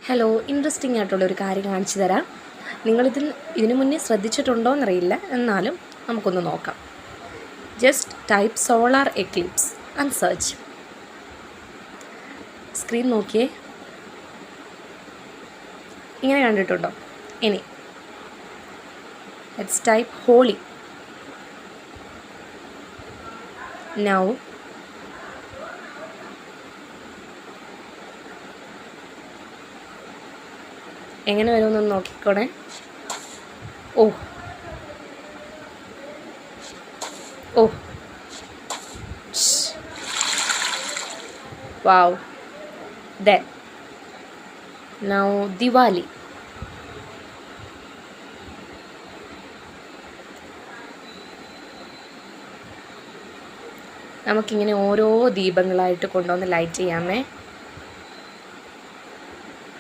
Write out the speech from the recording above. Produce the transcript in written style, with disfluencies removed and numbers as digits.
Hello, interesting ആയിട്ടുള്ള ഒരു കാര്യം കാണിച്ചു തരാം. ഇതിനു മുന്നേ ശ്രദ്ധിച്ചിട്ടുണ്ടോ എന്നറിയില്ല, എന്നാലും നമുക്കൊന്ന് നോക്കാം. Just type solar eclipse and search. Screen നോക്കിയേ, ഇങ്ങനെ കണ്ടിട്ടുണ്ടോ? ഇനി ലെറ്റ്സ് ടൈപ്പ് ഹോളി. നൗ എങ്ങനെ വരുമെന്നൊന്ന് നോക്കിക്കോണേ. Oh oh wow. Then now Diwali. നമുക്കിങ്ങനെ ഓരോ ദീപങ്ങളായിട്ട് കൊണ്ടുവന്ന് ലൈറ്റ് ചെയ്യാമേ.